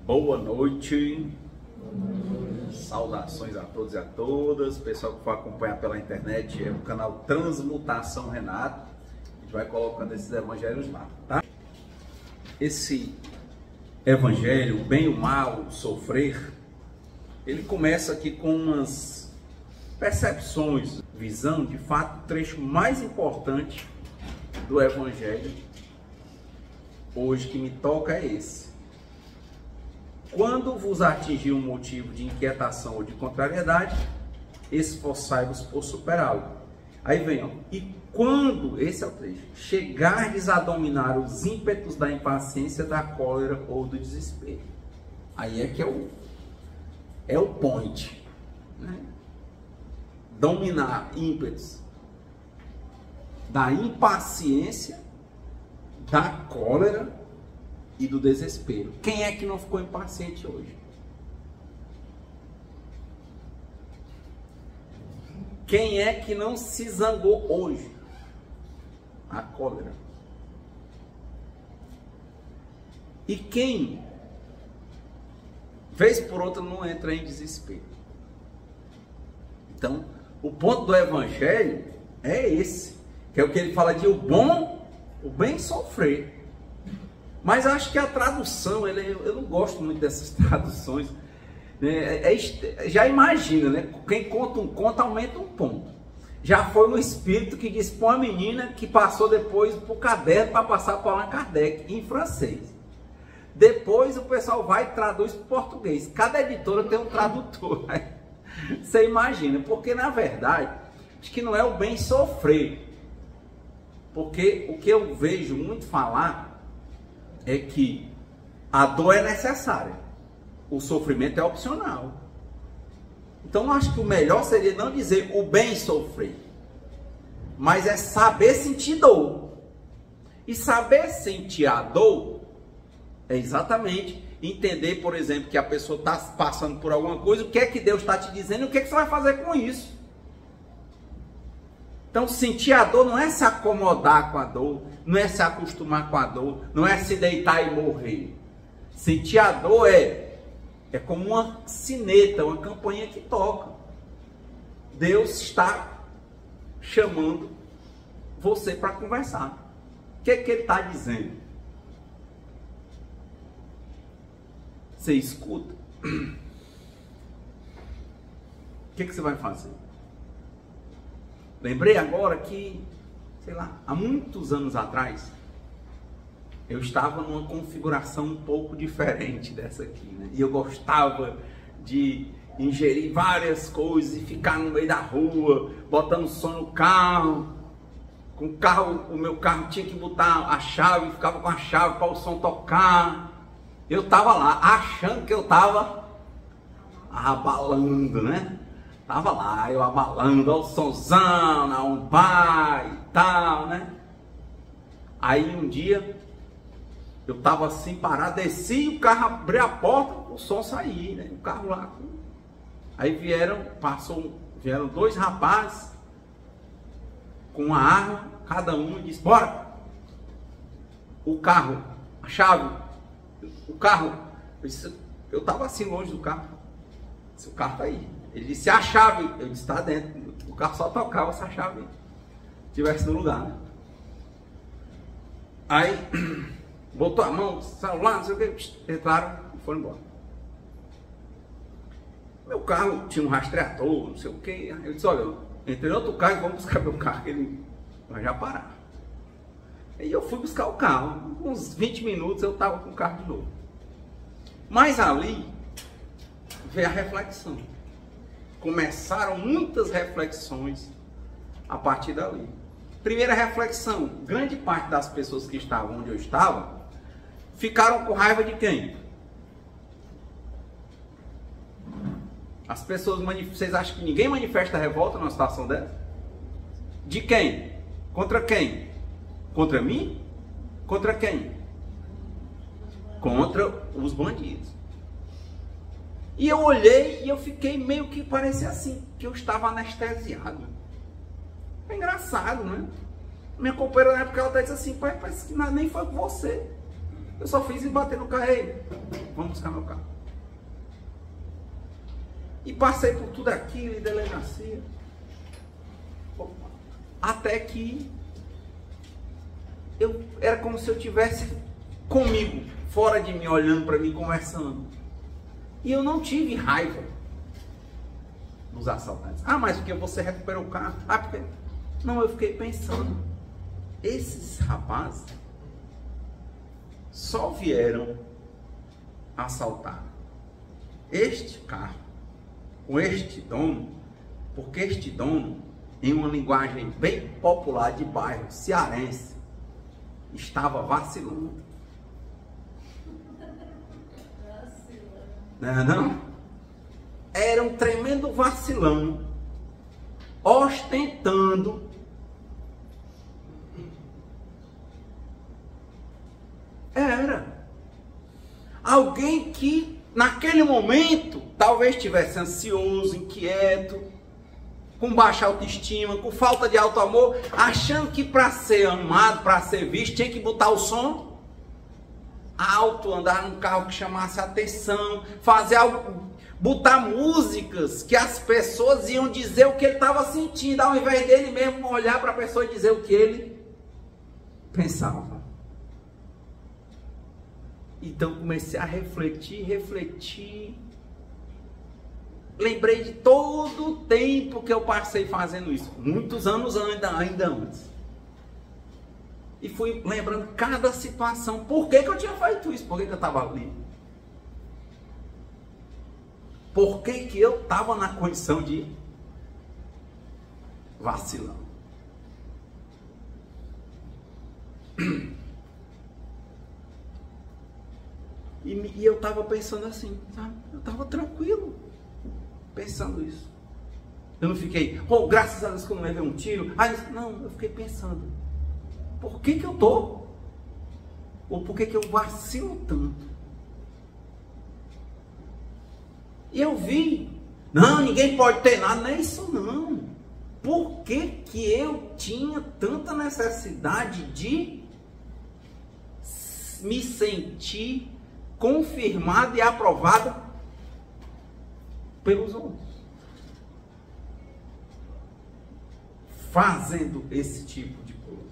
Boa noite, saudações a todos e a todas, pessoal que for acompanhar pela internet, é o canal Transmutação Renato, a gente vai colocando esses evangelhos lá, tá? Esse evangelho, o bem e o mal, o sofrer, ele começa aqui com umas percepções, visão, de fato, o trecho mais importante do evangelho hoje que me toca é esse. Quando vos atingir um motivo de inquietação ou de contrariedade, esforçai-vos por superá-lo. Aí vem, ó, e quando, esse é o trecho, chegardes a dominar os ímpetos da impaciência, da cólera ou do desespero. Aí é que é o point, né? Dominar ímpetos da impaciência, da cólera e do desespero. Quem é que não ficou impaciente hoje? Quem é que não se zangou hoje? A cólera. E quem, vez por outra, não entra em desespero? Então, o ponto do evangelho é esse, que é o que ele fala de o bem sofrer. Mas acho que a tradução, eu não gosto muito dessas traduções, né? Já imagina, né? Quem conta um conto aumenta um ponto. Já foi um espírito que disse para uma menina que passou depois para o caderno para passar para Allan Kardec em francês. Depois o pessoal vai e traduz para o português. Cada editora tem um tradutor. Você imagina, porque na verdade, acho que não é o bem sofrer. Porque o que eu vejo muito falar é que a dor é necessária, o sofrimento é opcional. Então eu acho que o melhor seria não dizer o bem sofrer, mas é saber sentir dor. E saber sentir a dor é exatamente entender, por exemplo, que a pessoa está passando por alguma coisa, o que é que Deus está te dizendo e o que é que você vai fazer com isso. Então, sentir a dor não é se acomodar com a dor, não é se acostumar com a dor, não é se deitar e morrer. Sentir a dor é como uma sineta, uma campainha que toca. Deus está chamando você para conversar. O que é que Ele está dizendo? Você escuta. O que é que você vai fazer? Lembrei agora que, sei lá, há muitos anos atrás, eu estava numa configuração um pouco diferente dessa aqui, né? E eu gostava de ingerir várias coisas e ficar no meio da rua, botando som no carro. Com o carro, o meu carro tinha que botar a chave, ficava com a chave para o som tocar. Eu estava lá, achando que eu estava abalando, né? Tava lá, eu abalando ao sonzão, na Umbá e tal, né? Aí um dia, eu tava assim parado, desci, o carro abriu a porta, o som saía, né? O carro lá. Aí vieram dois rapazes com uma arma, cada um, e disse, bora! O carro, a chave, o carro. Eu tava assim longe do carro. O carro tá aí. Ele disse, a chave. Eu disse, está dentro. O carro só tocava se a chave estivesse no lugar, né? Aí, botou a mão, celular, não sei o que, entraram e foram embora. Meu carro tinha um rastreador, não sei o que. Eu disse, olha, entrei em outro carro e vamos buscar meu carro, que ele vai já parar. Aí eu fui buscar o carro. Uns 20 minutos eu estava com o carro de novo. Mas ali veio a reflexão. Começaram muitas reflexões a partir dali. Primeira reflexão, grande parte das pessoas que estavam onde eu estava, ficaram com raiva de quem? As pessoas, vocês acham que ninguém manifesta revolta numa situação dessa? De quem? Contra quem? Contra mim? Contra quem? Contra os bandidos. E eu olhei e eu fiquei meio que parecia assim, que eu estava anestesiado. É engraçado, né? Minha companheira na época ela disse assim, pai, parece que nem foi com você. Eu só fiz e bater no carro. vamos buscar meu carro. E passei por tudo aquilo, em delegacia. Até que era como se eu tivesse comigo, fora de mim, olhando para mim, conversando. E eu não tive raiva dos assaltantes. Ah, mas porque você recuperou o carro? Ah, porque... Não, eu fiquei pensando. Esses rapazes só vieram assaltar este carro com este dono, porque este dono, em uma linguagem bem popular de bairro cearense, estava vacilando. Não? Era um tremendo vacilão, ostentando. Era alguém que naquele momento talvez estivesse ansioso, inquieto, com baixa autoestima, com falta de alto amor, achando que para ser amado, para ser visto, tinha que botar o som alto, andar num carro que chamasse atenção, fazer algo, botar músicas que as pessoas iam dizer o que ele estava sentindo, ao invés dele mesmo olhar para a pessoa e dizer o que ele pensava. Então comecei a refletir. Lembrei de todo o tempo que eu passei fazendo isso. Muitos anos ainda antes. E fui lembrando cada situação. Por que eu tinha feito isso? Por que eu estava ali? Por que eu estava na condição de vacilão? E eu estava pensando assim, sabe? Eu estava tranquilo, pensando isso. Eu não fiquei, graças a Deus que eu não levei um tiro. Não, eu fiquei pensando, por que eu tô? Ou por que eu vacilo tanto? E eu vi, não, ninguém pode ter nada, não é isso não. Por que eu tinha tanta necessidade de me sentir confirmado e aprovado pelos outros, fazendo esse tipo de coisa?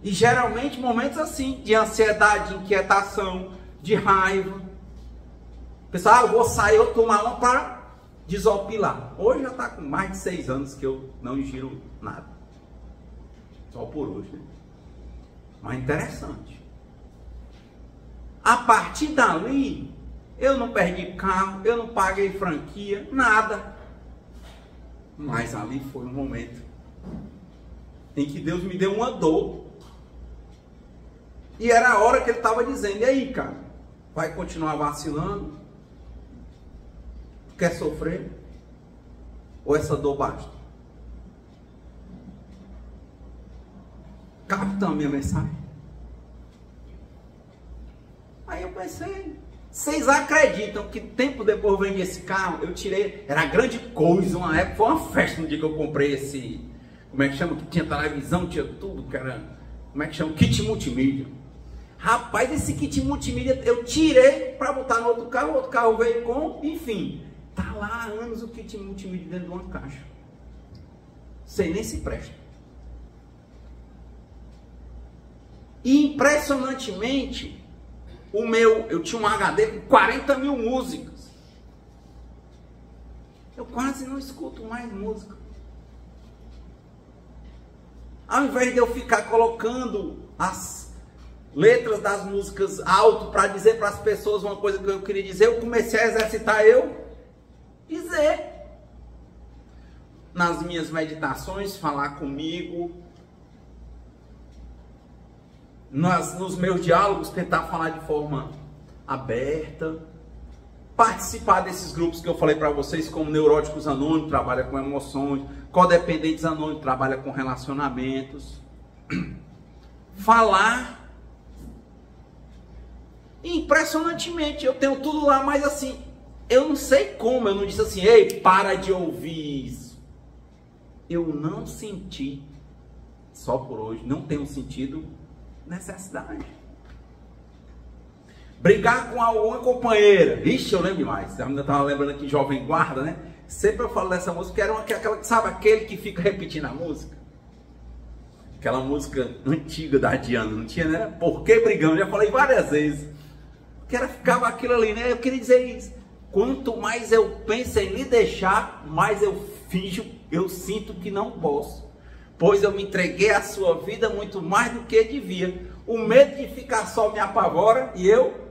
E geralmente momentos assim, de ansiedade, de inquietação, de raiva. Pessoal, eu vou sair, eu tomar uma para desopilar. Hoje já está com mais de 6 anos que eu não ingiro nada, só por hoje, né? Mas interessante. A partir dali, eu não perdi carro, eu não paguei franquia, nada. Mas ali foi um momento em que Deus me deu uma dor. E era a hora que ele estava dizendo, e aí, cara, vai continuar vacilando? Quer sofrer? Ou essa dor basta? Capta a minha mensagem? Aí eu pensei, vocês acreditam que tempo depois eu vendi esse carro, eu tirei, era grande coisa, uma época, foi uma festa no dia que eu comprei esse, como é que chama, que tinha televisão, tinha tudo, que era, como é que chama, kit multimídia. Rapaz, esse kit multimídia eu tirei para botar no outro carro, o outro carro veio com, enfim, tá lá há anos o kit multimídia dentro de uma caixa. Sei nem se presta. E impressionantemente, eu tinha um HD com 40 mil músicas. Eu quase não escuto mais música. Ao invés de eu ficar colocando as letras das músicas alto para dizer para as pessoas uma coisa que eu queria dizer, eu comecei a exercitar dizer. Nas minhas meditações, falar comigo. Nos meus diálogos, tentar falar de forma aberta, participar desses grupos que eu falei para vocês, como Neuróticos Anônimos, trabalha com emoções, Codependentes Anônimos, trabalha com relacionamentos, falar, e impressionantemente, eu tenho tudo lá, mas assim, eu não sei como, eu não disse assim, ei, para de ouvir isso, eu não senti, só por hoje, não tenho sentido necessidade. brigar com alguma companheira. Ixi, eu lembro demais. Eu ainda tava lembrando aqui, Jovem Guarda, né? Sempre eu falo dessa música, que era aquela, sabe, aquele que fica repetindo a música? Aquela música antiga da Diana, não tinha, né? Por que brigamos? Já falei várias vezes. Que era, ficava aquilo ali, né? Eu queria dizer isso. Quanto mais eu penso em lhe deixar, mais eu finjo, eu sinto que não posso. Pois eu me entreguei à sua vida muito mais do que devia. O medo de ficar só me apavora e eu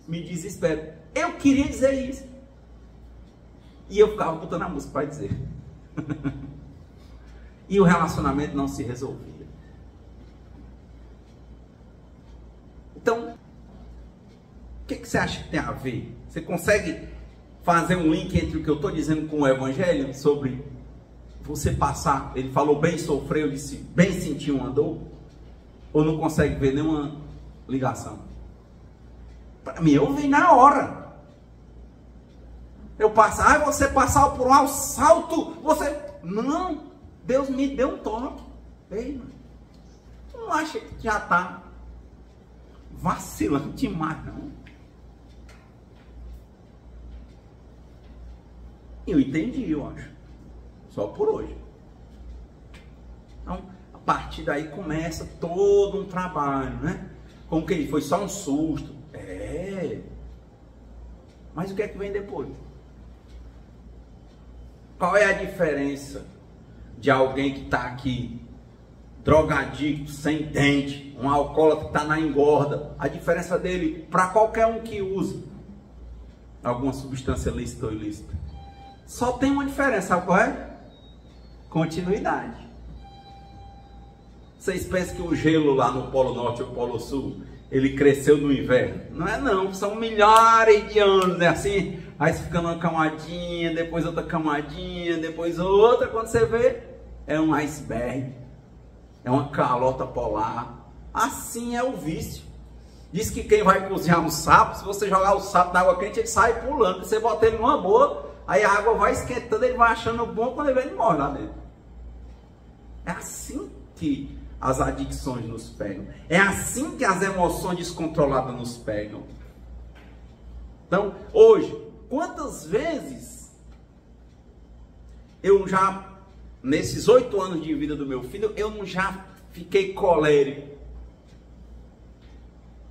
me desespero. Eu queria dizer isso. E eu ficava botando a música para dizer. E o relacionamento não se resolvia. Então, o que você acha que tem a ver? Você consegue fazer um link entre o que eu estou dizendo com o Evangelho sobre você passar? Ele falou bem sofreu, eu disse bem sentiu, andou? Ou não consegue ver nenhuma ligação? Para mim, eu vi na hora. Eu passar, você passar por um assalto, você... Não, Deus me deu um toque. Ei, mano, tu não acha que já está vacilando demais, não? Eu entendi, eu acho. Só por hoje. Então, a partir daí começa todo um trabalho, né? Como que ele foi só um susto. Mas o que é que vem depois? Qual é a diferença de alguém que está aqui, drogadicto, sem dente, um alcoólatra que está na engorda? A diferença dele para qualquer um que usa alguma substância lícita ou ilícita. Só tem uma diferença, sabe qual é? Continuidade. Vocês pensam que o gelo lá no Polo Norte ou Polo Sul, ele cresceu no inverno? Não é não, são milhares de anos, né? Assim, aí você fica numa camadinha, depois outra camadinha, depois outra, quando você vê, é um iceberg, é uma calota polar. Assim é o vício. Diz que quem vai cozinhar um sapo, se você jogar o sapo na água quente, ele sai pulando. Você bota ele numa boa, aí a água vai esquentando, ele vai achando bom, quando ele vê, ele morre lá dentro. É assim que as adicções nos pegam. É assim que as emoções descontroladas nos pegam. Então, hoje, quantas vezes eu já, nesses 8 anos de vida do meu filho, eu não já fiquei colérico?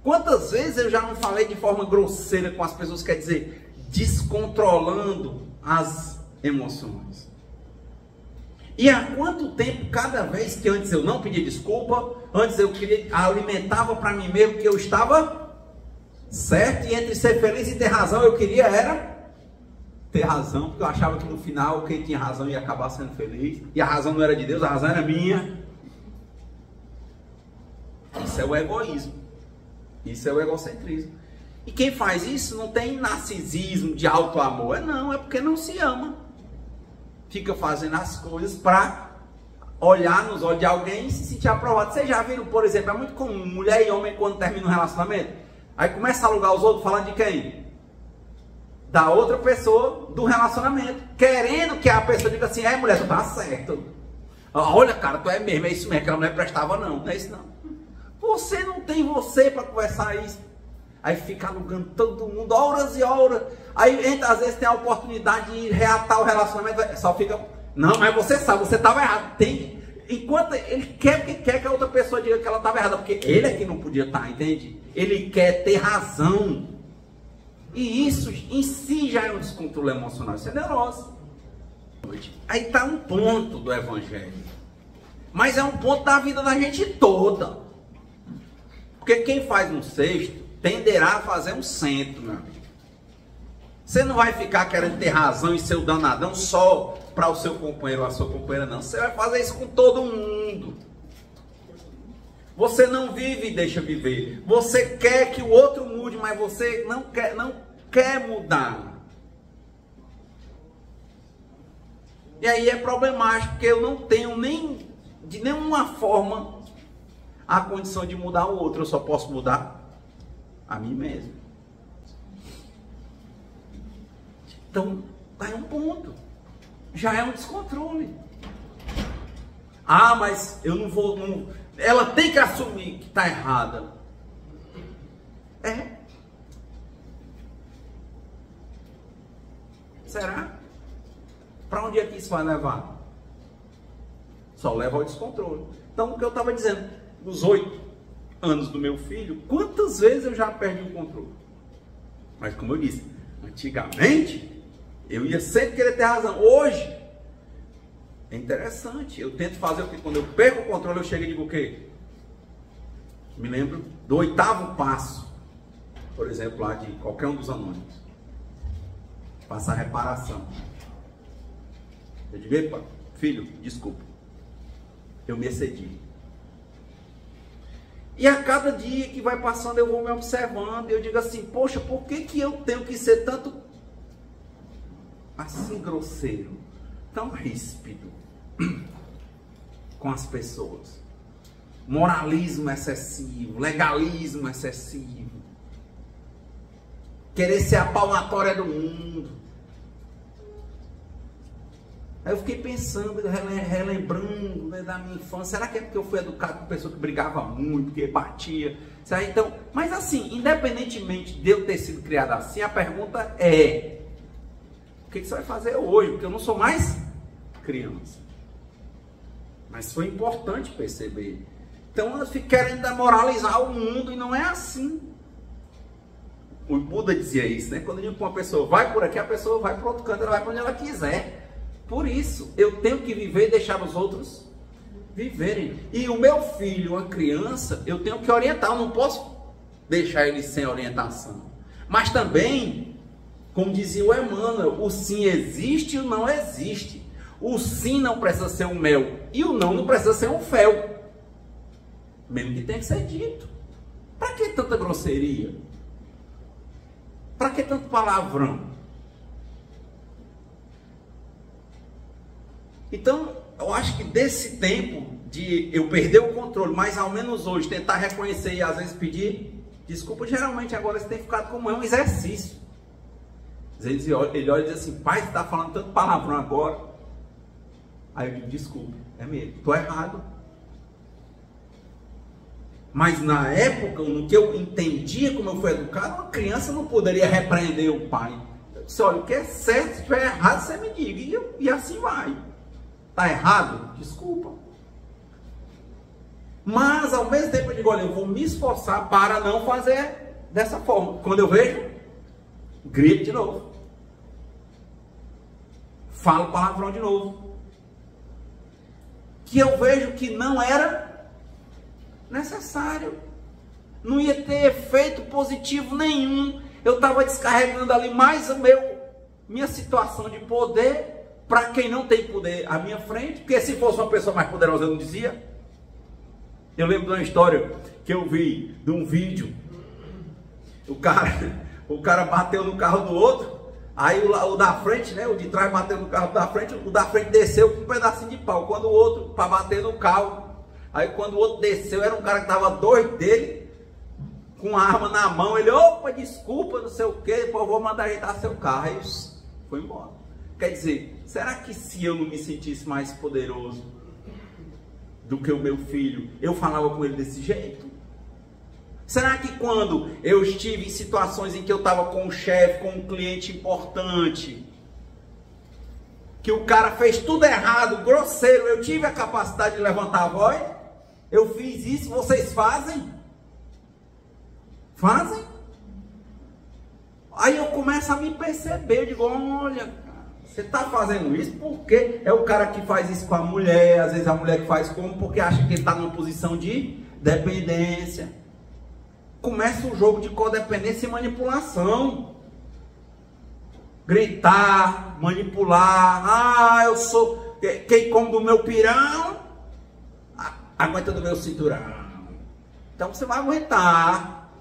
Quantas vezes eu já não falei de forma grosseira com as pessoas, quer dizer, descontrolando as emoções? E há quanto tempo, cada vez que antes eu não pedia desculpa, antes eu alimentava para mim mesmo que eu estava certo, e entre ser feliz e ter razão, eu queria era ter razão, porque eu achava que no final quem tinha razão ia acabar sendo feliz, e a razão não era de Deus, a razão era minha. Isso é o egoísmo, isso é o egocentrismo. E quem faz isso não tem narcisismo de alto amor, não, é porque não se ama. Fica fazendo as coisas para olhar nos olhos de alguém e se sentir aprovado. Vocês já viram, por exemplo, é muito comum mulher e homem quando terminam um relacionamento, aí começa a alugar os outros falando de quem? Da outra pessoa do relacionamento, querendo que a pessoa diga assim, mulher, tu tá certo. Olha, cara, tu é mesmo, é isso mesmo, aquela mulher prestava não, não é isso não. Você não tem você para conversar isso. Aí fica alugando todo mundo, horas e horas. Aí às vezes tem a oportunidade de reatar o relacionamento, só fica, não, mas você sabe, você estava errado. Enquanto ele quer que a outra pessoa diga que ela estava errada, porque ele é que não podia estar, entende? Ele quer ter razão. E isso em si já é um descontrole emocional, isso é neurose. Aí está um ponto do Evangelho. Mas é um ponto da vida da gente toda. Porque quem faz um cesto tenderá a fazer um centro, meu amigo. Você não vai ficar querendo ter razão e ser o danadão só para o seu companheiro ou a sua companheira, não. Você vai fazer isso com todo mundo. Você não vive e deixa viver. Você quer que o outro mude, mas você não quer mudar. E aí é problemático, porque eu não tenho nem de nenhuma forma a condição de mudar o outro. Eu só posso mudar a mim mesmo. Então, tá em um ponto. Já é um descontrole. Ah, mas eu não vou... Não, ela tem que assumir que está errada. Será? Para onde é que isso vai levar? Só leva ao descontrole. Então, o que eu estava dizendo, nos 8 anos do meu filho, quantas vezes eu já perdi o controle? Mas como eu disse, antigamente, eu ia sempre querer ter razão. Hoje, é interessante. Eu tento fazer o que? Quando eu perco o controle, eu chego e digo o quê? Me lembro do 8º passo, por exemplo, lá de qualquer um dos anônimos. Passar reparação. Eu digo, epa, filho, desculpa. Eu me excedi. E a cada dia que vai passando, eu vou me observando. E eu digo assim, poxa, por que eu tenho que ser tanto assim grosseiro, tão ríspido com as pessoas? Moralismo excessivo, legalismo excessivo, querer ser a palmatória do mundo. Aí eu fiquei pensando, relembrando, né, da minha infância. Será que é porque eu fui educado com pessoa que brigava muito, que batia? Então, mas assim, independentemente de eu ter sido criado assim, a pergunta é: o que você vai fazer hoje? Porque eu não sou mais criança. Mas foi importante perceber. Então eu fico querendo moralizar o mundo e não é assim. O Buda dizia isso, né? Quando eu digo que uma pessoa vai por aqui, a pessoa vai para outro canto, ela vai para onde ela quiser. Por isso, eu tenho que viver e deixar os outros viverem. E o meu filho, uma criança, eu tenho que orientar, eu não posso deixar ele sem orientação. Mas também, como dizia o Emmanuel, o sim existe e o não existe. O sim não precisa ser um mel e o não precisa ser um fel. Mesmo que tenha que ser dito. Para que tanta grosseria? Para que tanto palavrão? Então, eu acho que desse tempo de eu perder o controle, mas ao menos hoje tentar reconhecer e às vezes pedir desculpa, geralmente agora você tem ficado como um exercício. Às vezes ele olha e diz assim, pai, você está falando tanto palavrão agora. Aí eu digo, desculpa, é mesmo, estou errado. Mas na época, no que eu entendia como eu fui educado, uma criança não poderia repreender o pai. Eu disse, olha, o que é certo, se estiver errado, você me diga, e assim vai. Está errado? Desculpa. Mas ao mesmo tempo eu digo, olha, eu vou me esforçar para não fazer dessa forma. Quando eu vejo, grito de novo. Falo palavrão de novo. Que eu vejo que não era necessário. Não ia ter efeito positivo nenhum. Eu estava descarregando ali mais minha situação de poder para quem não tem poder à minha frente, porque se fosse uma pessoa mais poderosa eu não dizia. Eu lembro de uma história que eu vi de um vídeo. O cara bateu no carro do outro, aí o da frente, né, o de trás bateu no carro da frente, o da frente desceu com um pedacinho de pau, quando o outro, para bater no carro, aí quando o outro desceu, era um cara que estava doido dele, com a arma na mão, ele, opa, desculpa, não sei o que, depois eu vou mandar ajeitar seu carro, aí foi embora. Quer dizer, será que se eu não me sentisse mais poderoso do que o meu filho, eu falava com ele desse jeito? Será que quando eu estive em situações em que eu estava com um chefe, com um cliente importante, que o cara fez tudo errado, grosseiro, eu tive a capacidade de levantar a voz? Eu fiz isso, vocês fazem? Fazem? Aí eu começo a me perceber, eu digo, olha, você está fazendo isso porque é o cara que faz isso com a mulher, às vezes a mulher que faz como, porque acha que ele está numa posição de dependência. Começa o jogo de codependência e manipulação. Gritar, manipular, eu sou, quem come do meu pirão, aguenta do meu cinturão. Então você vai aguentar.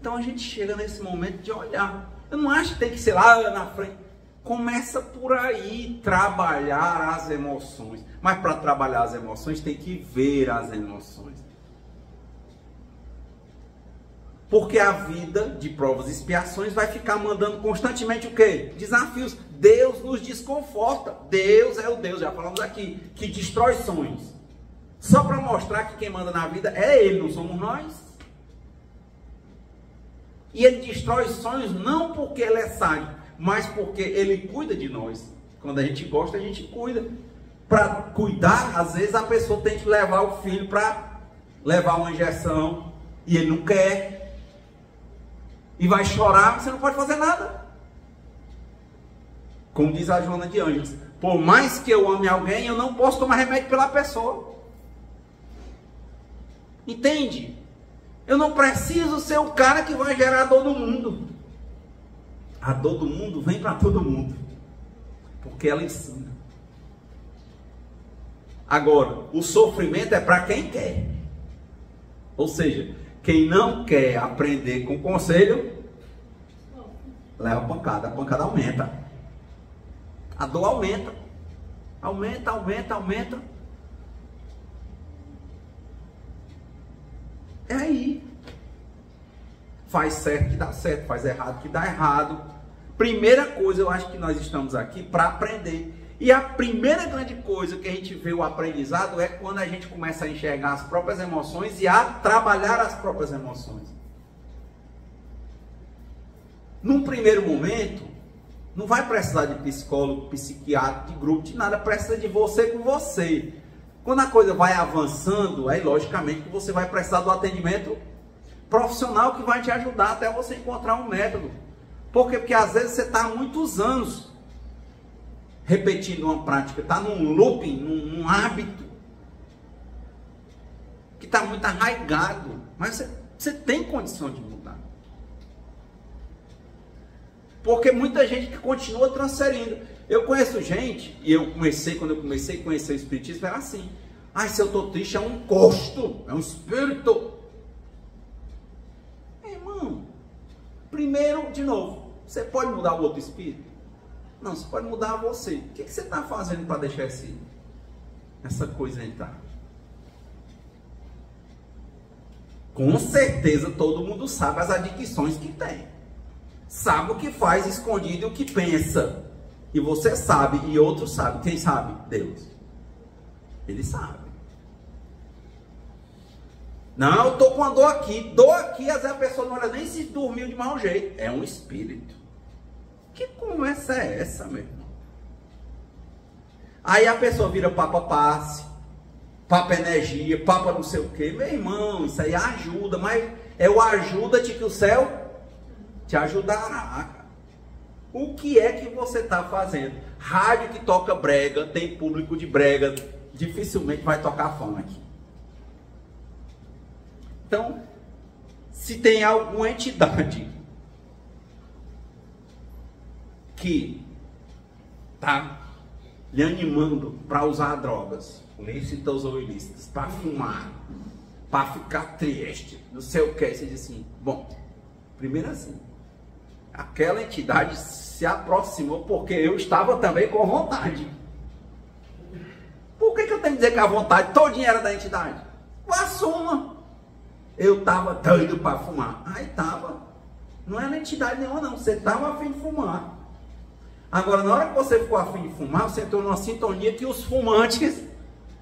Então a gente chega nesse momento de olhar. Eu não acho que tem que ser lá na frente. Começa por aí, trabalhar as emoções. Mas para trabalhar as emoções, tem que ver as emoções. Porque a vida de provas e expiações vai ficar mandando constantemente o quê? Desafios. Deus nos desconforta. Deus é o Deus, já falamos aqui, que destrói sonhos. Só para mostrar que quem manda na vida é Ele, não somos nós. E ele destrói sonhos não porque ele é sádico, mas porque ele cuida de nós. Quando a gente gosta, a gente cuida. Para cuidar, às vezes a pessoa tem que levar o filho para levar uma injeção e ele não quer. E vai chorar, você não pode fazer nada. Como diz a Joana de Ângeles, por mais que eu ame alguém, eu não posso tomar remédio pela pessoa. Entende? Eu não preciso ser o cara que vai gerar a dor do mundo. A dor do mundo vem para todo mundo, porque ela ensina. Agora, o sofrimento é para quem quer. Ou seja, quem não quer aprender com conselho, leva a pancada aumenta. A dor aumenta. Aumenta. É aí. Faz certo que dá certo, faz errado que dá errado. Primeira coisa, eu acho que nós estamos aqui para aprender. E a primeira grande coisa que a gente vê o aprendizado é quando a gente começa a enxergar as próprias emoções e a trabalhar as próprias emoções. Num primeiro momento, não vai precisar de psicólogo, psiquiatra, de grupo, de nada. Precisa de você com você. Quando a coisa vai avançando, aí logicamente que você vai precisar do atendimento profissional que vai te ajudar até você encontrar um método. Por quê? Porque às vezes você está há muitos anos repetindo uma prática, está num looping, num hábito que está muito arraigado, mas você tem condição de mudar. Porque muita gente que continua transferindo. Eu conheço gente, e quando eu comecei a conhecer o Espiritismo, era assim: ai, se eu estou triste é um encosto, é um espírito. Irmão, primeiro, de novo, você pode mudar o outro espírito? Não, você pode mudar você. O que você está fazendo para deixar essa coisa entrar? Com certeza todo mundo sabe as adicções que tem. Sabe o que faz escondido e o que pensa. E você sabe, e outros sabem. Quem sabe? Deus. Ele sabe. Não, eu estou com a dor aqui. Dor aqui, às vezes a pessoa não olha nem se dormiu de mau jeito. É um espírito. Que conversa é essa, meu irmão? Aí a pessoa vira papa passe, papa energia, papa não sei o que. Meu irmão, isso aí ajuda, mas é o ajuda-te que o céu te ajudará. O que é que você está fazendo? Rádio que toca brega, tem público de brega, dificilmente vai tocar funk. Então, se tem alguma entidade que está lhe animando para usar drogas, lícitas ou ilícitas, para fumar, para ficar triste, não sei o que, você diz assim, bom, primeiro assim, aquela entidade se aproximou porque eu estava também com vontade. Por que eu tenho que dizer que a vontade todinha era da entidade? Assuma. Eu estava doido para fumar. Aí estava. Não era entidade nenhuma não, você estava a fim de fumar. Agora, na hora que você ficou a fim de fumar, você entrou numa sintonia que os fumantes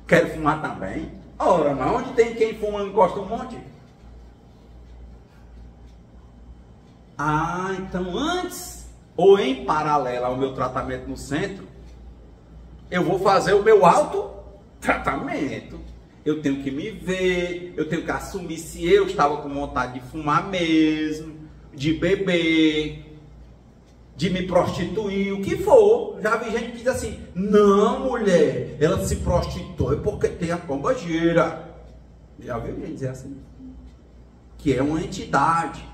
querem fumar também. Ora, mas onde tem quem fuma não gosta um monte? Ah, então antes, ou em paralelo ao meu tratamento no centro, eu vou fazer o meu autotratamento. Eu tenho que me ver, eu tenho que assumir se eu estava com vontade de fumar mesmo, de beber, de me prostituir, o que for. Já vi gente que diz assim, não, mulher, ela se prostitui porque tem a pombagira. Já viu gente dizer assim? Que é uma entidade.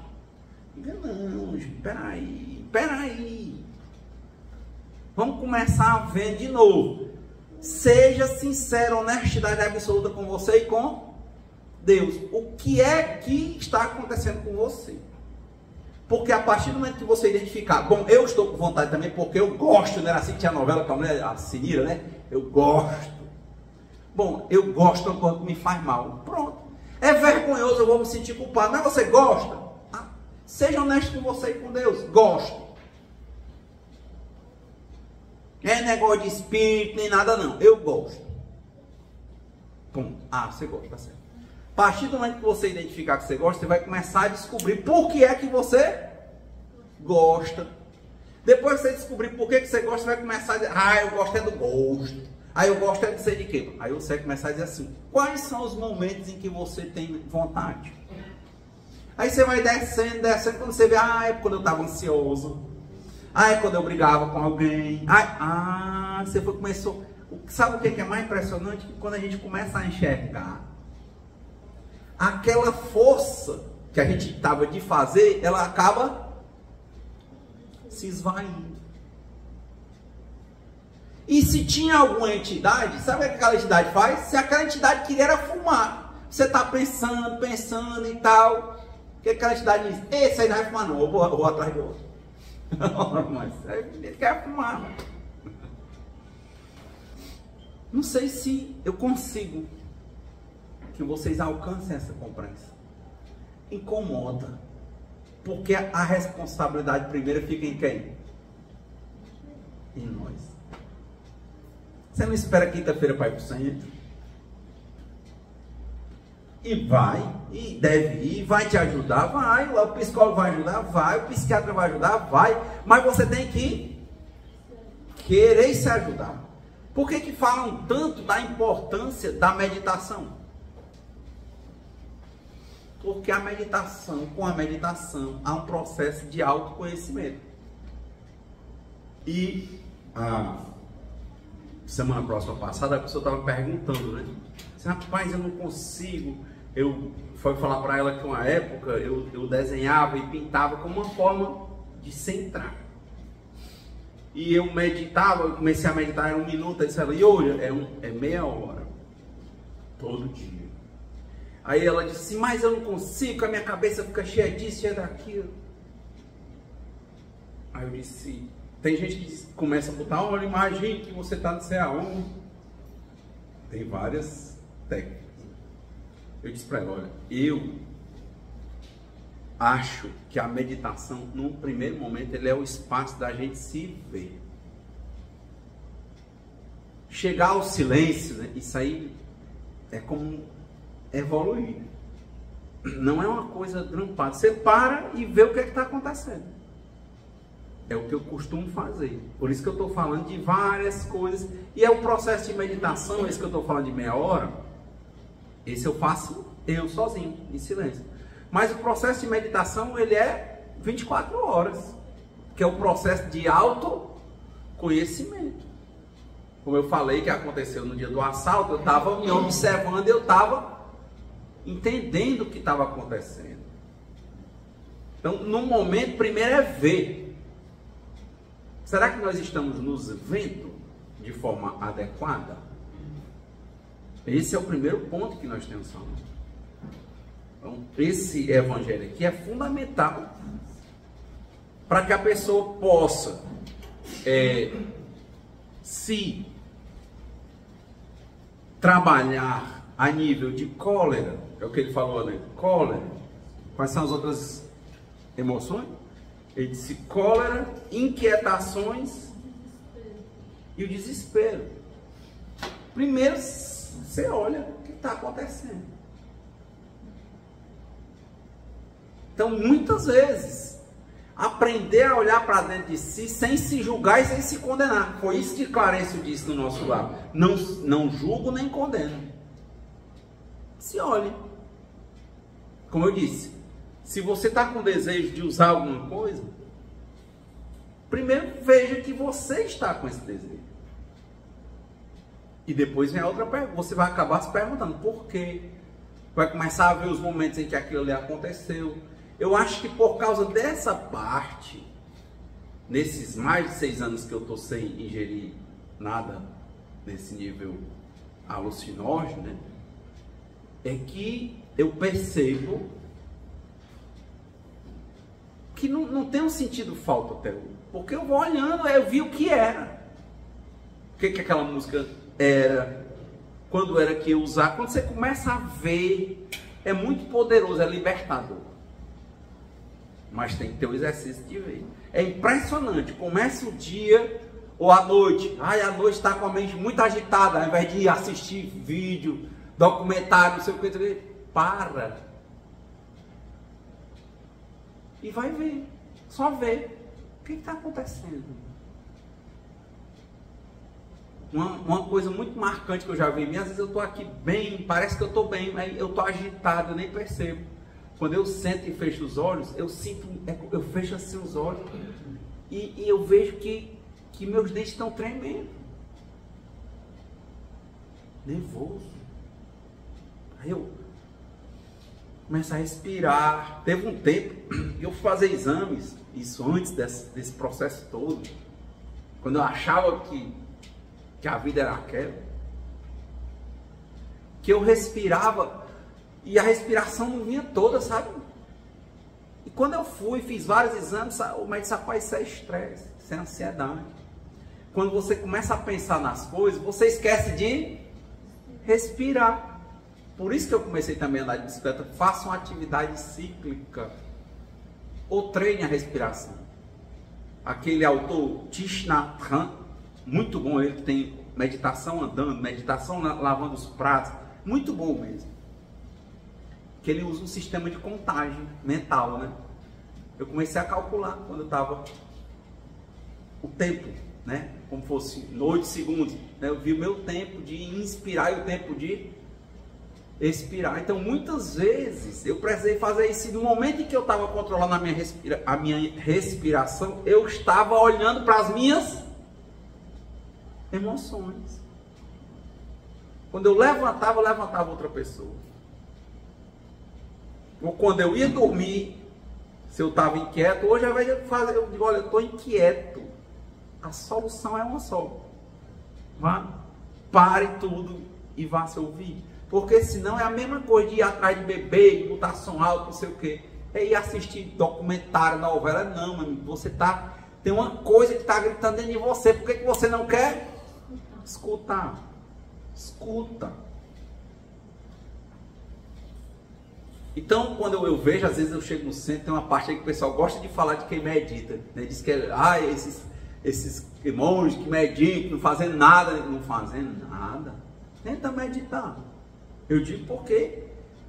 Não, peraí. Vamos começar a ver de novo. Seja sincero, honestidade absoluta com você e com Deus. O que é que está acontecendo com você? Porque a partir do momento que você identificar, bom, eu estou com vontade também porque eu gosto, né? Assim tinha a novela com a mulher, a Sinira, né? Eu gosto. Bom, eu gosto de uma coisa que me faz mal. Pronto. É vergonhoso, eu vou me sentir culpado. Mas você gosta? Seja honesto com você e com Deus. Gosto. É negócio de espírito, nem nada não. Eu gosto. Pum. Ah, você gosta, tá certo. partir do momento que você identificar que você gosta, você vai começar a descobrir por que é que você gosta. Depois que você descobrir por que você gosta, você vai começar a dizer, eu gosto é do gosto. Eu gosto é de sei de quê. Aí você vai começar a dizer assim, quais são os momentos em que você tem vontade? Aí você vai descendo, quando você vê, é quando eu estava ansioso. É quando eu brigava com alguém. Você começou. Sabe o que é mais impressionante? Que quando a gente começa a enxergar aquela força que a gente estava de fazer, ela acaba se esvaindo. E se tinha alguma entidade, sabe o que aquela entidade faz? Se aquela entidade queria era fumar, você está pensando e tal, o que aquela entidade diz? Esse aí não vai fumar não, eu vou atrás do outro. Mas ele quer fumar. Mano. Não sei se eu consigo que vocês alcancem essa compreensão. Incomoda. Porque a responsabilidade primeiro fica em quem? Em nós. Você não espera quinta-feira para ir para o centro? E vai, e deve ir, vai te ajudar, vai. O psicólogo vai ajudar, vai. O psiquiatra vai ajudar, vai. Mas você tem que querer se ajudar. Por que falam tanto da importância da meditação? Porque a meditação, com a meditação, há um processo de autoconhecimento. E semana próxima passada, a pessoa estava perguntando, né? Assim, rapaz, eu não consigo. Eu fui falar para ela que uma época eu desenhava e pintava como uma forma de centrar. E eu meditava, eu comecei a meditar, era 1 minuto, aí disse ela, e olha, é meia hora, todo dia. Aí ela disse, mas eu não consigo, a minha cabeça fica cheia disso, cheia daquilo. Aí eu disse, tem gente que começa a botar, olha, imagine que você está não sei aonde. Tem várias técnicas. Eu disse para ela, olha, eu acho que a meditação, num primeiro momento, ele é o espaço da gente se ver. Chegar ao silêncio, né? Isso aí é como evoluir. Não é uma coisa trampada. Você para e vê o que está acontecendo. É o que eu costumo fazer. Por isso que eu estou falando de várias coisas. E é o processo de meditação, esse que eu estou falando de meia hora, esse eu faço eu sozinho, em silêncio. Mas o processo de meditação, ele é 24 horas. Que é o processo de autoconhecimento. Como eu falei que aconteceu no dia do assalto, eu estava me observando, eu estava entendendo o que estava acontecendo. Então, no momento, primeiro é ver. Será que nós estamos nos vendo de forma adequada? Esse é o primeiro ponto que nós temos falado. Então, esse evangelho aqui é fundamental para que a pessoa possa se trabalhar a nível de cólera, é o que ele falou, né? Cólera. Quais são as outras emoções? Ele disse cólera, inquietações e o desespero. Primeiro, você olha o que está acontecendo. Então, muitas vezes, aprender a olhar para dentro de si sem se julgar e sem se condenar. Foi isso que Clarencio disse no nosso lar. Não julgo nem condeno. Se olhe. Como eu disse, se você está com desejo de usar alguma coisa, primeiro veja que você está com esse desejo. E depois vem a outra pergunta. Você vai acabar se perguntando por quê. Vai começar a ver os momentos em que aquilo ali aconteceu. Eu acho que por causa dessa parte, nesses mais de 6 anos que eu estou sem ingerir nada nesse nível alucinógeno, né, é que eu percebo que não tem um sentido falta até hoje. Porque eu vou olhando, eu vi o que era. O que aquela música era, quando era que eu usar. Quando você começa a ver, é muito poderoso, é libertador. Mas tem que ter o exercício de ver. É impressionante. Começa o dia ou a noite. A noite está com a mente muito agitada. Ao invés de assistir vídeo, documentário, não sei o que. para e vai ver, só ver o que está acontecendo. Uma coisa muito marcante que eu já vi em mim, às vezes eu estou aqui bem, parece que eu estou bem, mas eu estou agitado, eu nem percebo. Quando eu sento e fecho os olhos, eu fecho assim os olhos e eu vejo que meus dentes estão tremendo. Nervoso. Aí eu começo a respirar. Teve um tempo que eu fui fazer exames, isso antes desse processo todo, quando eu achava que a vida era aquela, que eu respirava e a respiração não vinha toda, sabe? E quando eu fiz vários exames, o médico disse: rapaz, isso é estresse, isso é ansiedade. Quando você começa a pensar nas coisas, você esquece de respirar. Por isso que eu comecei também a andar de bicicleta. Faça uma atividade cíclica ou treine a respiração. Aquele autor Thich Nhat Hanh, muito bom, ele tem meditação andando, meditação lavando os pratos, muito bom mesmo. Que ele usa um sistema de contagem mental, né? Eu comecei a calcular quando eu estava o tempo, né? Como fosse 8 segundos, né? Eu vi o meu tempo de inspirar e o tempo de expirar. Então muitas vezes eu precisei fazer isso. E no momento em que eu estava controlando a minha respiração, eu estava olhando para as minhas emoções. Quando eu levantava outra pessoa. Ou quando eu ia dormir, se eu estava inquieto, hoje ao invés de fazer, eu digo: olha, eu estou inquieto. A solução é uma só. Vá, pare tudo e vá se ouvir. Porque senão é a mesma coisa de ir atrás de bebê, de botar som alto, não sei o quê. É ir assistir documentário, novela. Não, meu amigo, tem uma coisa que está gritando dentro de você. Por que você não quer escutar? Escuta. Então, quando eu vejo, às vezes eu chego no centro, tem uma parte aí que o pessoal gosta de falar de quem medita, né? Diz que esses monges que meditam, não fazendo nada. Não fazendo nada. Tenta meditar. Eu digo porque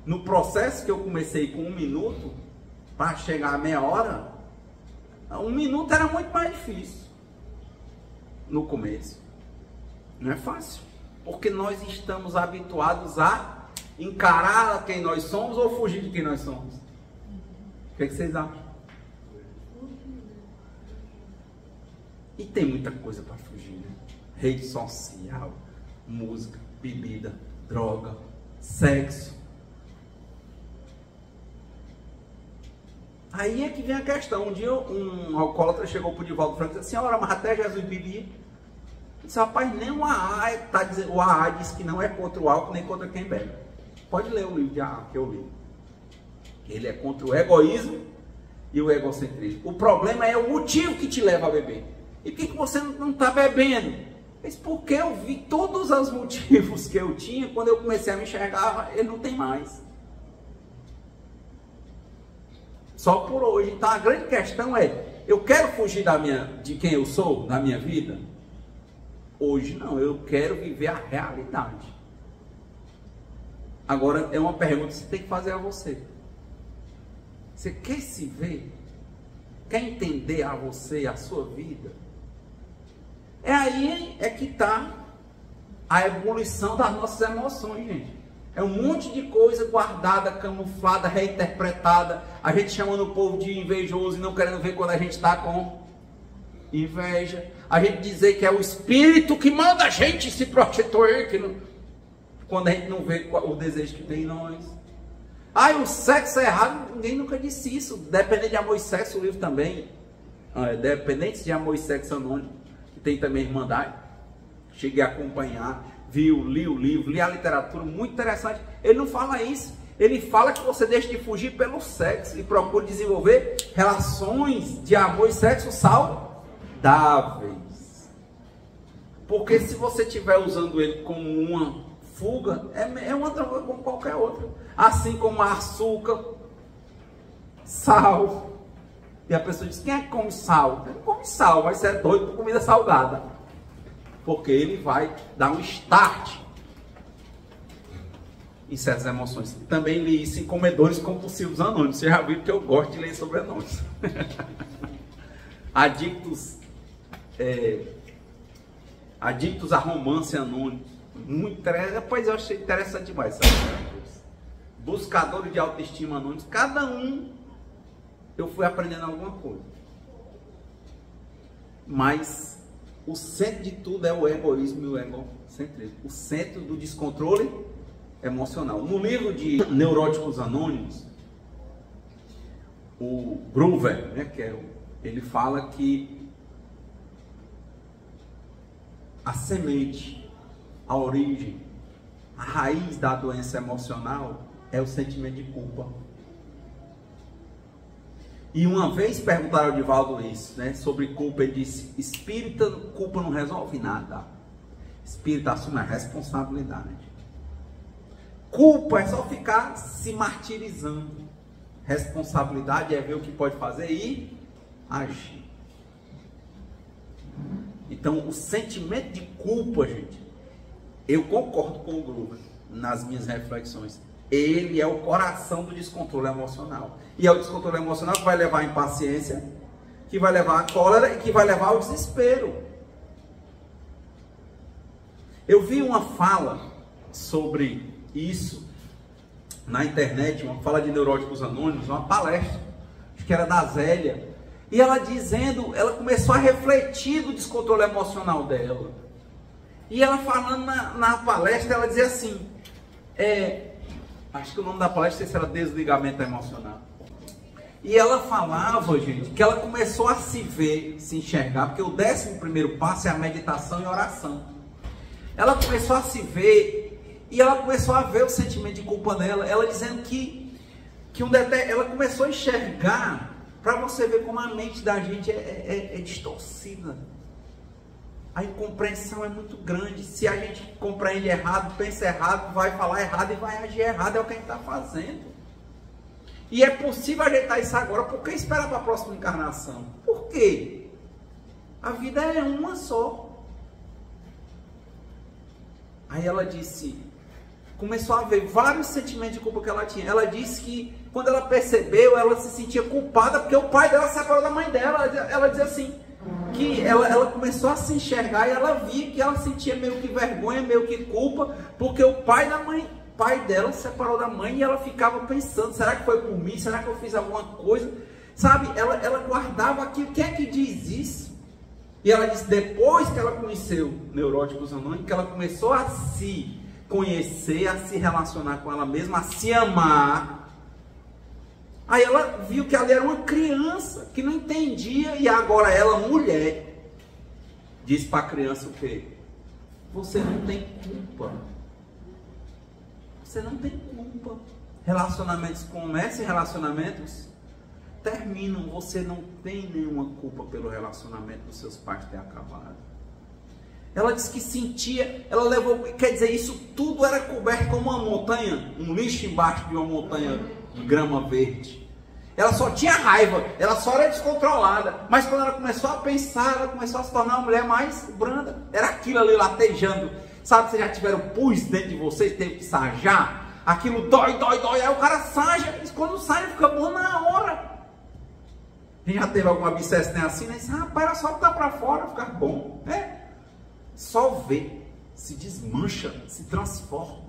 no processo que eu comecei com 1 minuto, para chegar a meia hora, 1 minuto era muito mais difícil no começo. Não é fácil, porque nós estamos habituados a encarar quem nós somos ou fugir de quem nós somos. O que vocês acham? E tem muita coisa para fugir, né? Rede social, música, bebida, droga, sexo. Aí é que vem a questão. Um dia um alcoólatra chegou para o Divaldo Franco e disse: senhora, mas até Jesus bebia. Eu disse: rapaz, nem o AA está dizendo. O AA diz que não é contra o álcool nem contra quem bebe. Pode ler o livro de AA que eu li. Ele é contra o egoísmo e o egocentrismo. O problema é o motivo que te leva a beber. E por que você não está bebendo? Mas porque eu vi todos os motivos que eu tinha, quando eu comecei a me enxergar, ele não tem mais. Só por hoje. Então a grande questão é: eu quero fugir de quem eu sou, da minha vida? Hoje não, eu quero viver a realidade. Agora é uma pergunta que você tem que fazer a você. Você quer se ver? Quer entender a você, a sua vida? É aí que está a ebulição das nossas emoções, gente. É um monte de coisa guardada, camuflada, reinterpretada. A gente chamando o povo de invejoso e não querendo ver quando a gente está com inveja. A gente dizer que é o espírito que manda a gente se prostituir, quando a gente não vê o desejo que tem em nós. O sexo é errado. Ninguém nunca disse isso. Dependente de Amor e Sexo, o livro também. Dependentes de Amor e Sexo Anônimo, que tem também Irmandade. Cheguei a acompanhar, li o livro, li a literatura, muito interessante. Ele não fala isso. Ele fala que você deixa de fugir pelo sexo e procura desenvolver relações de amor e sexo saudáveis. Porque se você estiver usando ele como uma fuga, é uma droga como qualquer outra. Assim como açúcar, sal. E a pessoa diz: quem é que come sal? Ele come sal, mas você é doido por comida salgada. Porque ele vai dar um start. em certas emoções. Também li isso em Comedores Compulsivos Anônimos. Você já viu que eu gosto de ler sobre anônimos. Adictos a romance anônimo. Muito interessante. Rapaz, eu achei interessante demais. Sabe? Buscadores de autoestima anônimos. Cada um eu fui aprendendo alguma coisa. Mas o centro de tudo é o egoísmo e o egocentrismo. O centro do descontrole emocional. No livro de Neuróticos Anônimos, o Gruver, né, ele fala que a semente, a origem, a raiz da doença emocional é o sentimento de culpa. E uma vez perguntaram ao Divaldo isso, né, sobre culpa, ele disse: espírita, culpa não resolve nada. Espírita assume a responsabilidade. Culpa é só ficar se martirizando. Responsabilidade é ver o que pode fazer e agir. Então, o sentimento de culpa, gente, eu concordo com o Gruber nas minhas reflexões. Ele é o coração do descontrole emocional. E é o descontrole emocional que vai levar à impaciência, que vai levar à cólera e que vai levar ao desespero. Eu vi uma fala sobre isso na internet, uma fala de Neuróticos Anônimos, uma palestra, acho que era da Zélia. E ela dizendo, ela começou a refletir do descontrole emocional dela. E ela falando na palestra, ela dizia assim, acho que o nome da palestra era desligamento emocional. E ela falava, gente, que ela começou a se ver, se enxergar, porque o 11º passo é a meditação e a oração. Ela começou a se ver e ela começou a ver o sentimento de culpa dela. Ela dizendo que ela começou a enxergar, para você ver como a mente da gente é distorcida. A incompreensão é muito grande. Se a gente compreende errado, pensa errado, vai falar errado e vai agir errado, é o que a gente está fazendo. E é possível ajeitar isso agora. Por que esperar para a próxima encarnação? Por quê? A vida é uma só. Aí ela disse, começou a ver vários sentimentos de culpa que ela tinha. Ela disse que quando ela percebeu, ela se sentia culpada porque o pai dela se separou da mãe dela. Ela dizia assim, que ela começou a se enxergar e ela via que ela sentia meio que vergonha, meio que culpa, porque o pai dela se separou da mãe e ela ficava pensando, será que foi por mim? Será que eu fiz alguma coisa? Sabe, ela guardava aquilo. Quem é que diz isso? E ela disse, depois que ela conheceu Neuróticos Anônimos, que ela começou a se conhecer, a se relacionar com ela mesma, a se amar. Aí ela viu que ela era uma criança que não entendia, e agora ela, mulher, diz para a criança o quê? Você não tem culpa. Você não tem culpa. Relacionamentos começam, relacionamentos terminam. Você não tem nenhuma culpa pelo relacionamento dos seus pais ter acabado. Ela disse que sentia, ela levou, quer dizer, isso tudo era coberto como uma montanha, um lixo embaixo de uma montanha de grama verde. Ela só tinha raiva, ela só era descontrolada, mas quando ela começou a pensar, ela começou a se tornar uma mulher mais branda. Era aquilo ali latejando, sabe, vocês já tiveram pus dentro de vocês, teve que sajar, aquilo dói, aí o cara saja, e quando sai ele fica bom na hora. Quem já teve alguma abscesso assim, né? Diz, rapaz, era só botar pra fora, ficar bom, só vê, se desmancha, se transforma.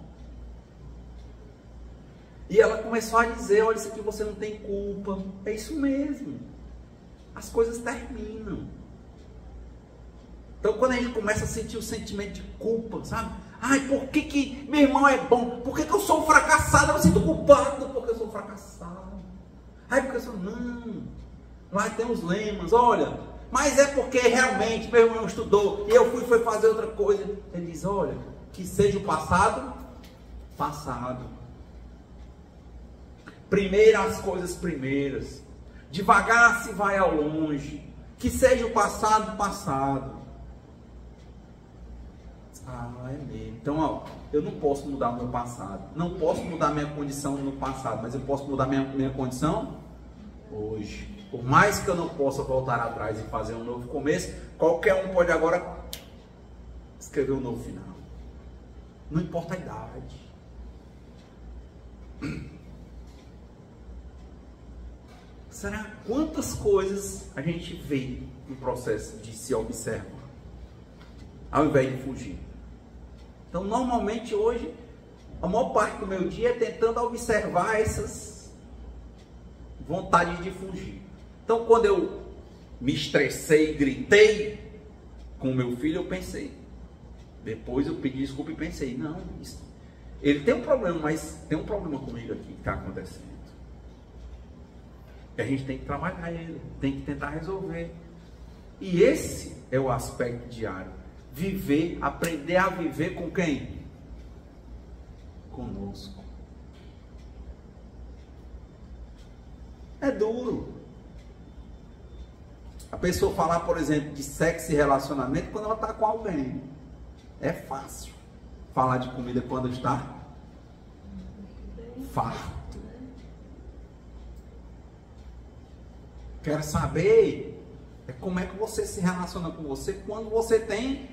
E ela começou a dizer, olha, isso aqui você não tem culpa. É isso mesmo. As coisas terminam. Então quando a gente começa a sentir o sentimento de culpa, sabe? Ai, por que meu irmão é bom? Por que eu sou um fracassado? Eu me sinto culpado porque eu sou um fracassado. Ai, porque eu sou... Não. Lá tem os lemas, olha... Mas é porque realmente meu irmão estudou e eu fui fazer outra coisa. Ele diz, olha, que seja o passado, passado. Primeiro as coisas primeiras. Devagar se vai ao longe. Que seja o passado, passado. Ah, é mesmo. Então, ó, eu não posso mudar o meu passado. Não posso mudar minha condição no passado, mas eu posso mudar minha condição hoje. Por mais que eu não possa voltar atrás e fazer um novo começo, qualquer um pode agora escrever um novo final. Não importa a idade. Será quantas coisas a gente vê no processo de se observar, ao invés de fugir? Então, normalmente hoje, a maior parte do meu dia é tentando observar essas vontades de fugir. Então, quando eu me estressei, gritei com o meu filho, eu pensei. Depois eu pedi desculpa e pensei, não, ele tem um problema, mas tem um problema comigo aqui que está acontecendo. E a gente tem que trabalhar ele, tem que tentar resolver. E esse é o aspecto diário. Viver, aprender a viver com quem? Conosco. É duro. A pessoa falar, por exemplo, de sexo e relacionamento quando ela está com alguém. É fácil. Falar de comida quando está farto. Quero saber como é que você se relaciona com você quando você tem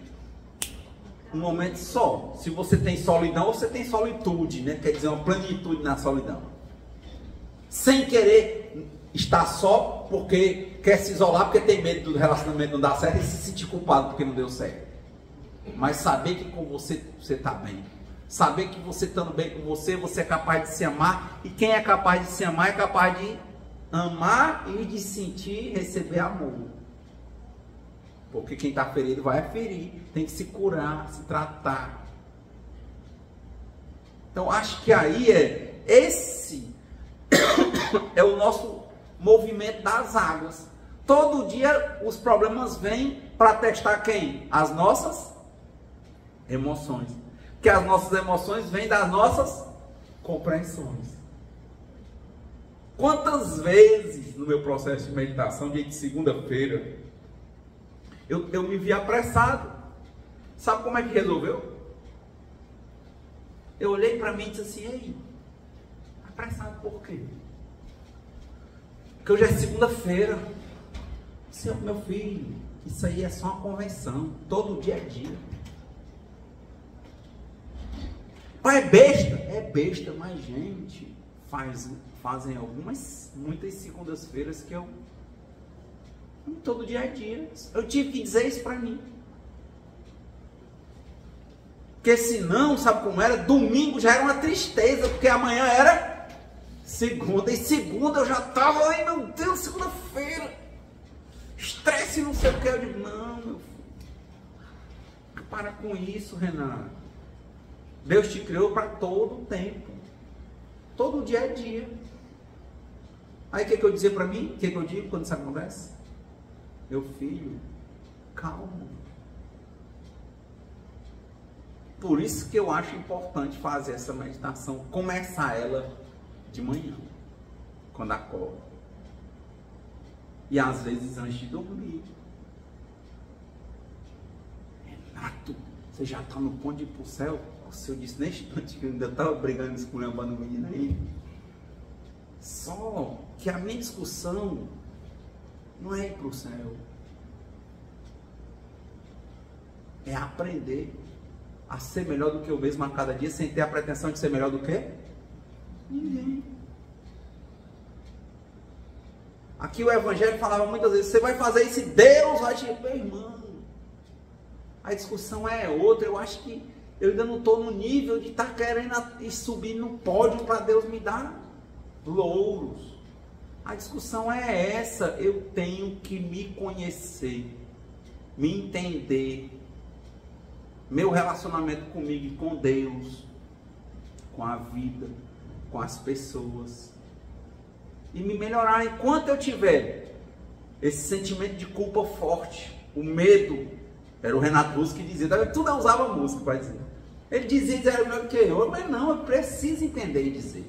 um momento só. Se você tem solidão, você tem solitude, né? Quer dizer, uma plenitude na solidão. Sem querer estar só porque quer se isolar, porque tem medo do relacionamento não dar certo e se sentir culpado porque não deu certo. Mas saber que com você está bem. Saber que você estando bem com você, você é capaz de se amar. E quem é capaz de se amar é capaz de amar e de sentir, receber amor. Porque quem está ferido vai ferir. Tem que se curar, se tratar. Então acho que aí esse é o nosso movimento das águas. Todo dia os problemas vêm para testar quem? As nossas emoções. Porque as nossas emoções vêm das nossas compreensões. Quantas vezes no meu processo de meditação, dia de segunda-feira, eu me vi apressado. Sabe como é que resolveu? Eu olhei para mim e disse assim, ei, apressado por quê? Porque hoje é segunda-feira. Meu filho, isso aí é só uma convenção, todo dia é dia. É besta? É besta, mas gente, fazem muitas segundas-feiras que todo dia é dia. Eu tive que dizer isso para mim. Porque senão, sabe como era? Domingo já era uma tristeza, porque amanhã era segunda. E segunda eu já estava, ai meu Deus, segunda-feira. Estresse, não sei o que. Eu digo, não, meu filho. Para com isso, Renan. Deus te criou para todo o tempo. Todo dia é dia. Aí o que eu dizia para mim? O que eu digo quando isso acontece? Meu filho, calma. Por isso que eu acho importante fazer essa meditação. Começar ela de manhã. Quando acorda. E às vezes antes de dormir. Renato, você já está no ponto de ir para o céu? Nossa, eu disse neste instante que eu ainda estava brigando, esculhambando o menino aí. Só que a minha discussão não é ir para o céu. É aprender a ser melhor do que eu mesmo a cada dia, sem ter a pretensão de ser melhor do que ninguém. Aqui o Evangelho falava muitas vezes, você vai fazer isso e Deus vai te... Meu irmão, a discussão é outra. Eu acho que eu ainda não estou no nível de estar querendo subir no pódio para Deus me dar louros. A discussão é essa. Eu tenho que me conhecer, me entender, meu relacionamento comigo e com Deus, com a vida, com as pessoas, e me melhorar. Enquanto eu tiver esse sentimento de culpa forte, o medo, era o Renato Russo que dizia, tudo eu usava música para dizer. Ele dizia melhor do que eu, mas não, eu preciso entender e dizer.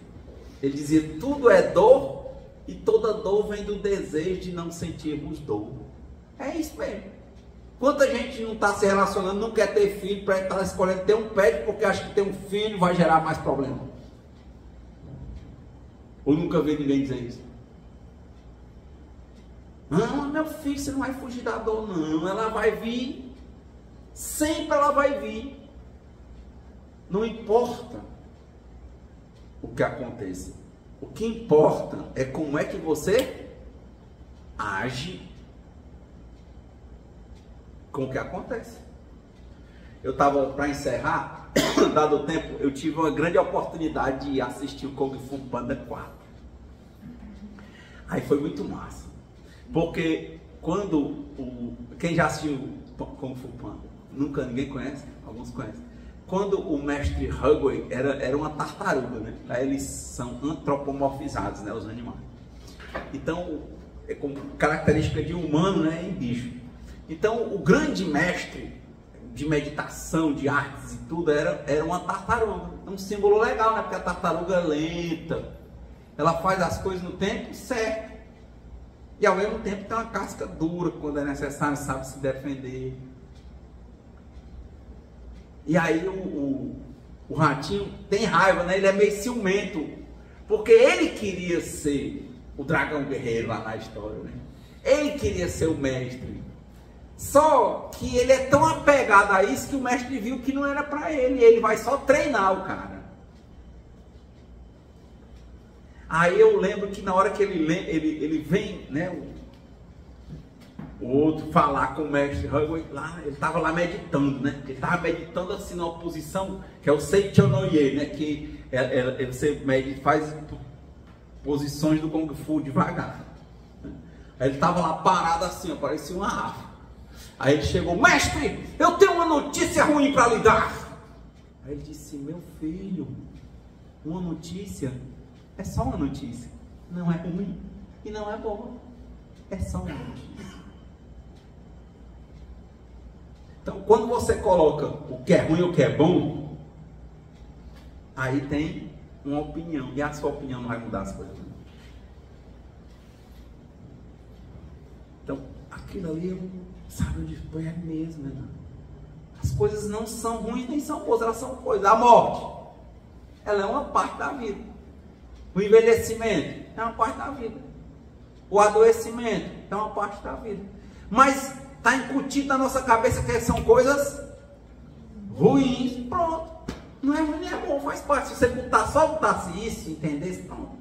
Ele dizia, tudo é dor, e toda dor vem do desejo de não sentirmos dor. É isso mesmo. Quanta gente não está se relacionando, não quer ter filho, para estar escolhendo ter um pet, porque acha que ter um filho vai gerar mais problema. Ou nunca vi ninguém dizer isso? Não, meu filho, você não vai fugir da dor, não. Ela vai vir. Sempre ela vai vir. Não importa o que aconteça. O que importa é como é que você age com o que acontece. Eu estava, para encerrar, dado o tempo, eu tive uma grande oportunidade de assistir o Kung Fu Panda 4. Aí foi muito massa. Porque quando quem já assistiu Kung Fu Panda? Nunca, ninguém conhece? Alguns conhecem. Quando o mestre Hugway era uma tartaruga, né? Aí eles são antropomorfizados, né? Os animais. Então, é com característica de humano, né? Em bicho. Então, o grande mestre de meditação, de artes e tudo, era uma tartaruga. É um símbolo legal, né? Porque a tartaruga é lenta. Ela faz as coisas no tempo certo. E ao mesmo tempo tem uma casca dura, quando é necessário, sabe se defender. E aí o ratinho tem raiva, né? Ele é meio ciumento. Porque ele queria ser o dragão guerreiro lá na história, né? Ele queria ser o mestre. Só que ele é tão apegado a isso que o mestre viu que não era para ele. Ele vai só treinar o cara. Aí eu lembro que na hora que ele vem, né? O outro falar com o mestre Hugway, lá, ele estava lá meditando, né? Ele estava meditando assim na oposição, que é o Seichonoye, né? Que você faz posições do Kung Fu devagar. Aí ele estava lá parado assim, ó, parecia uma árvore. Aí ele chegou, mestre, eu tenho uma notícia ruim para lhe dar. Aí ele disse, meu filho, uma notícia é só uma notícia. Não é ruim e não é boa. É só uma notícia. Então, quando você coloca o que é ruim e o que é bom, aí tem uma opinião. E a sua opinião não vai mudar as coisas. Então, aquilo ali, sabe onde foi? É mesmo, né? As coisas não são ruins nem são boas, elas são coisas. A morte, ela é uma parte da vida. O envelhecimento é uma parte da vida. O adoecimento é uma parte da vida. Mas está incutido na nossa cabeça que são coisas ruins. Pronto. Não é ruim nem é bom, faz parte. Se você só botasse isso, entendesse, pronto.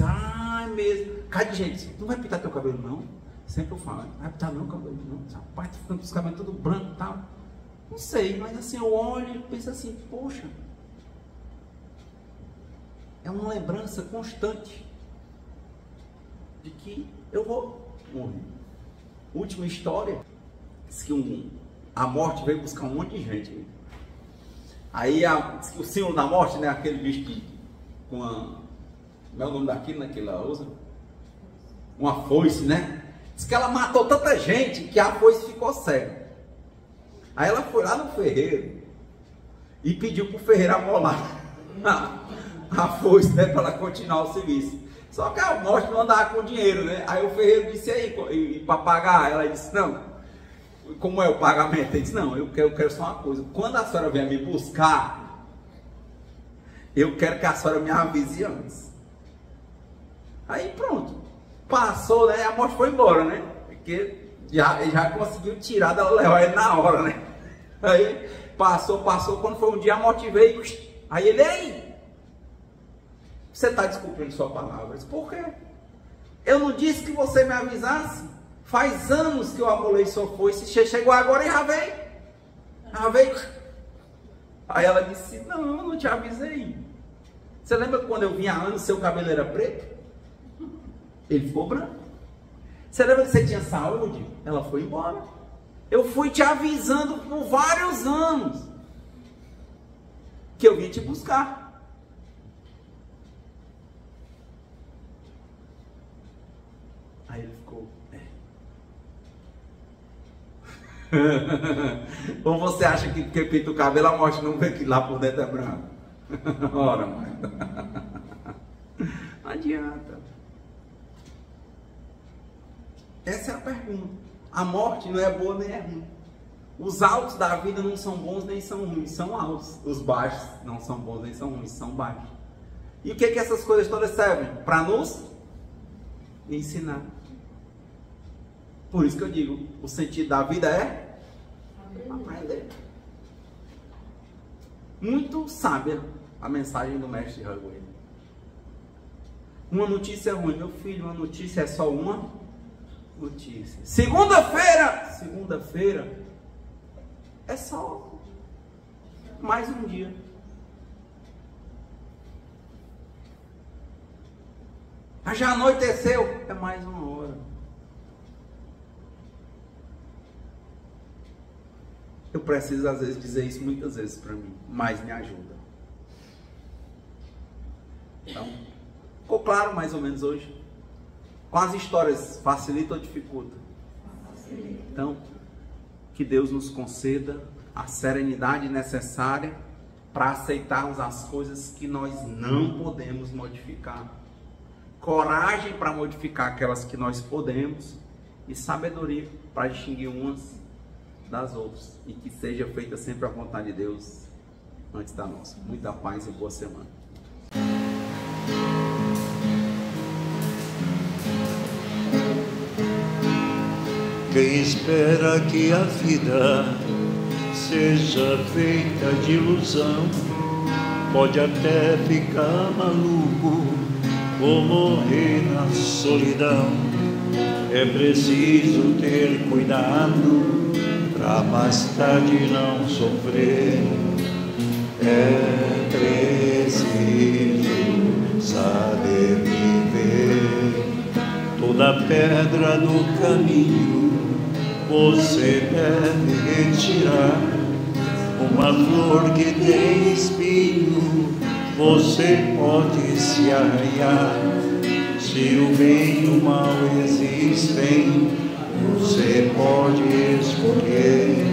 Ah, mesmo. Cada gente, não vai pintar teu cabelo não? Sempre eu falo, não vai pintar meu cabelo não. Essa parte ficando com os cabelos tudo branco e tal. Não sei, mas assim eu olho e penso assim, poxa. É uma lembrança constante de que eu vou morrer. Última história, diz que a morte veio buscar um monte de gente. Aí o símbolo da morte, né, aquele bicho que com a... Como é o nome daquilo, né, que ela usa? Uma foice, né? Diz que ela matou tanta gente que a foice ficou cega. Aí ela foi lá no ferreiro e pediu para o ferreiro amolar a foice, né, para ela continuar o serviço. Só que a morte não andava com dinheiro, né? Aí o ferreiro disse, aí, para pagar? Ela disse, não. Como é o pagamento? Ele disse, não, eu quero só uma coisa. Quando a senhora vier me buscar, eu quero que a senhora me avise antes. Aí pronto. Passou, né? A morte foi embora, né? Porque já conseguiu tirar dela, levar ele na hora, né? Aí passou. Quando foi um dia, a morte veio. Aí ele, aí, você está descumprindo sua palavra. Por quê? Eu não disse que você me avisasse? Faz anos que eu amolei sua foice. Chegou agora e já veio. Já veio. Aí ela disse, não, eu não te avisei. Você lembra quando eu vinha há anos, seu cabelo era preto? Ele ficou branco. Você lembra que você tinha saúde? Ela foi embora. Eu fui te avisando por vários anos que eu vim te buscar. Aí ele ficou, Ou você acha que porque pinta o cabelo a morte não vê que lá por dentro é branco? Ora, mãe. Não adianta. Essa é a pergunta. A morte não é boa nem é ruim. Os altos da vida não são bons nem são ruins, são altos. Os baixos não são bons nem são ruins, são baixos. E o que essas coisas todas servem? Para nos ensinar. Por isso que eu digo, o sentido da vida é aprender. Muito sábia a mensagem do mestre Hugway. Uma notícia ruim, meu filho, uma notícia é só uma notícia. Segunda-feira é só mais um dia. Mas já anoiteceu, é mais uma hora. Eu preciso às vezes dizer isso muitas vezes para mim, mas me ajuda. Então, ficou claro mais ou menos hoje? Com as histórias, facilita ou dificulta? Então, que Deus nos conceda a serenidade necessária para aceitarmos as coisas que nós não podemos modificar. Coragem para modificar aquelas que nós podemos. E sabedoria para distinguir umas das outras. E que seja feita sempre a vontade de Deus antes da nossa. Muita paz e boa semana. Quem espera que a vida seja feita de ilusão pode até ficar maluco ou morrer na solidão. É preciso ter cuidado pra mais tarde não sofrer. É preciso saber viver. Toda pedra do caminho você deve retirar. Uma flor que tem espinho você pode se arranhar. Se o bem e o mal existem, você pode escolher.